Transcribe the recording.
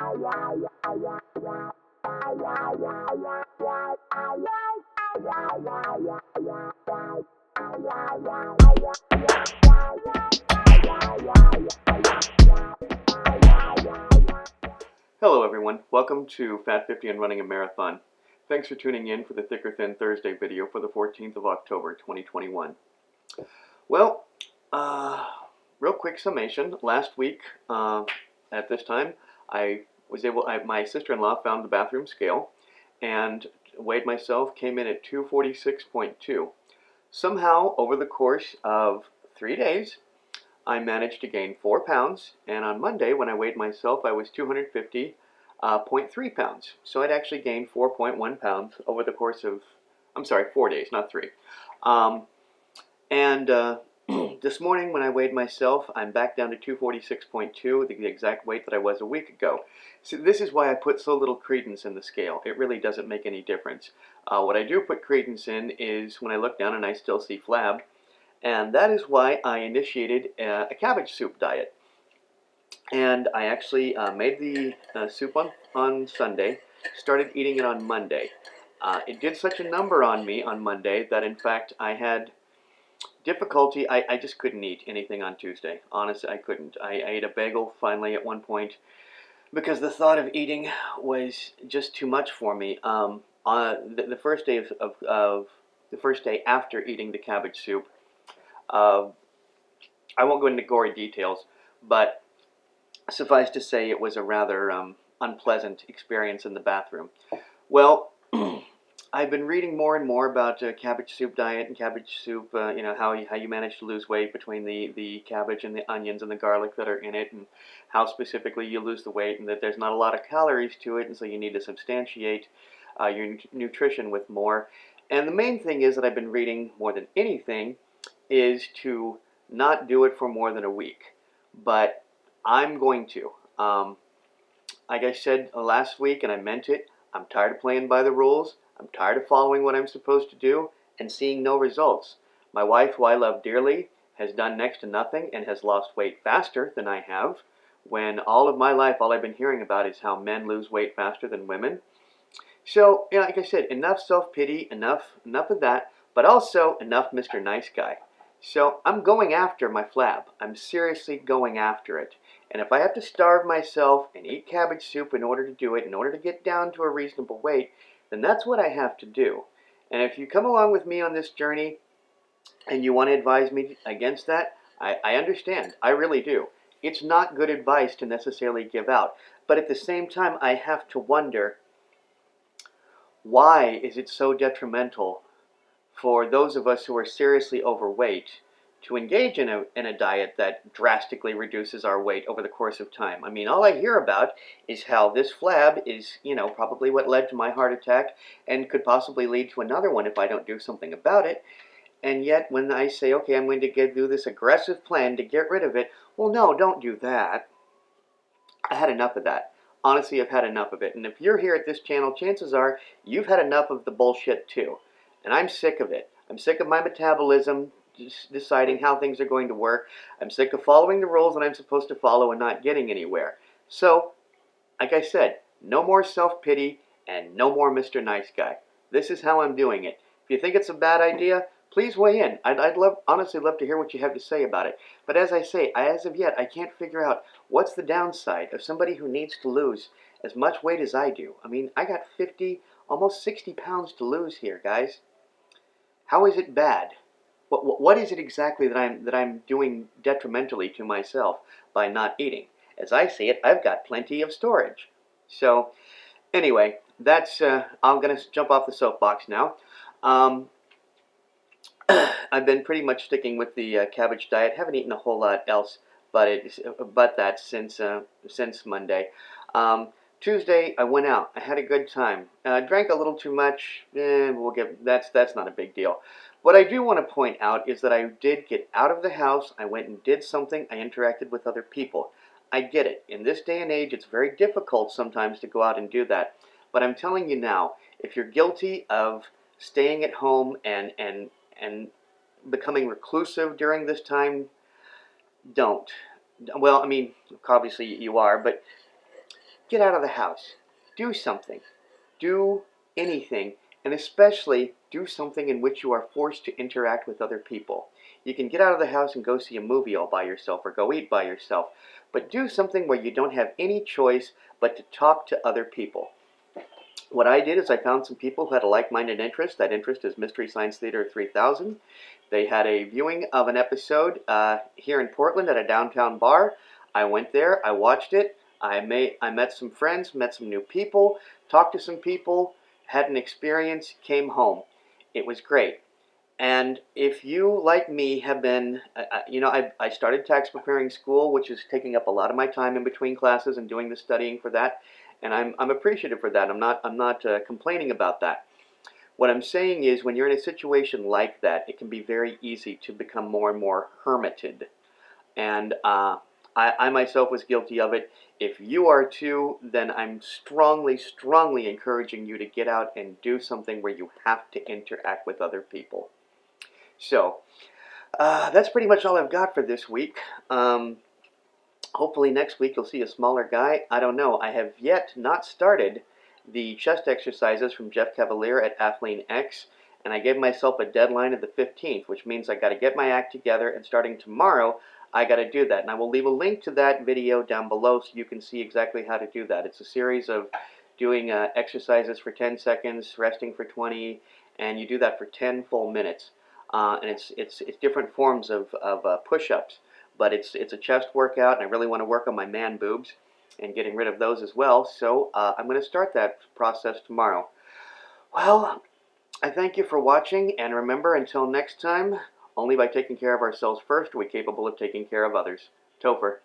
Hello everyone, welcome to Fat 50 and Running a Marathon. Thanks for tuning in for the Thick or Thin Thursday video for the 14th of October 2021. Well, real quick summation. Last week at this time my sister-in-law found the bathroom scale and weighed myself, came in at 246.2. Somehow over the course of 3 days I managed to gain 4 pounds, and on Monday when I weighed myself I was 250.3 pounds. So I'd actually gained 4.1 pounds over the course of, 4 days, not 3. This morning when I weighed myself, I'm back down to 246.2, the exact weight that I was a week ago. So this is why I put so little credence in the scale. It really doesn't make any difference. What I do put credence in is when I look down and I still see flab, and that is why I initiated a cabbage soup diet. And I actually made the soup on Sunday, started eating it on Monday. It did such a number on me on Monday that in fact I had difficulty. I just couldn't eat anything on Tuesday. Honestly, I couldn't. I ate a bagel finally at one point because the thought of eating was just too much for me. On the first day the first day after eating the cabbage soup, I won't go into gory details, but suffice to say it was a rather unpleasant experience in the bathroom. Well, I've been reading more and more about cabbage soup diet and cabbage soup, how you manage to lose weight between the cabbage and the onions and the garlic that are in it, and how specifically you lose the weight, and that there's not a lot of calories to it, and so you need to substantiate your nutrition with more. And the main thing is that I've been reading more than anything is to not do it for more than a week. But I'm going to. Like I said last week, and I meant it, I'm tired of playing by the rules. I'm tired of following what I'm supposed to do and seeing no results. My wife, who I love dearly, has done next to nothing and has lost weight faster than I have, when all of my life all I've been hearing about is how men lose weight faster than women. So, like I said, enough self-pity, enough of that, but also enough Mr. Nice Guy. So I'm going after my flab. I'm seriously going after it. And if I have to starve myself and eat cabbage soup in order to do it, in order to get down to a reasonable weight, then that's what I have to do. And if you come along with me on this journey and you want to advise me against that, I understand. I really do. It's not good advice to necessarily give out. But at the same time, I have to wonder, why is it so detrimental for those of us who are seriously overweight to engage in a diet that drastically reduces our weight over the course of time? I mean, all I hear about is how this flab is, probably what led to my heart attack and could possibly lead to another one if I don't do something about it. And yet when I say, okay, I'm going to do this aggressive plan to get rid of it, well, no, don't do that. I had enough of that. Honestly, I've had enough of it. And if you're here at this channel, chances are you've had enough of the bullshit too. And I'm sick of it. I'm sick of my metabolism deciding how things are going to work. I'm sick of following the rules that I'm supposed to follow and not getting anywhere. So, like I said, no more self-pity and no more Mr. Nice Guy. This is how I'm doing it. If you think it's a bad idea, please weigh in. I'd honestly love to hear what you have to say about it. But as I say, as of yet, I can't figure out what's the downside of somebody who needs to lose as much weight as I do. I mean, I got 50, almost 60 pounds to lose here, guys. How is it bad? What is it exactly that I'm doing detrimentally to myself by not eating? As I see it, I've got plenty of storage. So, anyway, that's I'm going to jump off the soapbox now. I've been pretty much sticking with the cabbage diet. Haven't eaten a whole lot else, but that since Monday. Tuesday I went out. I had a good time. Drank a little too much. That's not a big deal. What I do want to point out is that I did get out of the house. I went and did something. I interacted with other people. I get it. In this day and age, it's very difficult sometimes to go out and do that. But I'm telling you now, if you're guilty of staying at home and becoming reclusive during this time, don't. Well, I mean, obviously you are, but get out of the house. Do something. Do anything, and especially do something in which you are forced to interact with other people. You can get out of the house and go see a movie all by yourself or go eat by yourself, but do something where you don't have any choice but to talk to other people. What I did is I found some people who had a like-minded interest. That interest is Mystery Science Theater 3000. They had a viewing of an episode here in Portland at a downtown bar. I went there, I watched it, I met some friends, met some new people, talked to some people, had an experience, came home. It was great. And if you, like me, have been, I started tax preparing school, which is taking up a lot of my time in between classes and doing the studying for that. And I'm appreciative for that. I'm not complaining about that. What I'm saying is, when you're in a situation like that, it can be very easy to become more and more hermited. And I myself was guilty of it. If you are too, then I'm strongly, strongly encouraging you to get out and do something where you have to interact with other people. So, that's pretty much all I've got for this week. Hopefully next week you'll see a smaller guy. I don't know. I have yet not started the chest exercises from Jeff Cavalier at Athlean X, and I gave myself a deadline of the 15th, which means I got to get my act together, and starting tomorrow, I got to do that. And I will leave a link to that video down below so you can see exactly how to do that. It's a series of doing exercises for 10 seconds, resting for 20, and you do that for 10 full minutes. And it's different forms of push-ups, but it's a chest workout, and I really want to work on my man boobs and getting rid of those as well. So I'm going to start that process tomorrow. Well, I thank you for watching, and remember, until next time, only by taking care of ourselves first are we capable of taking care of others. Topher.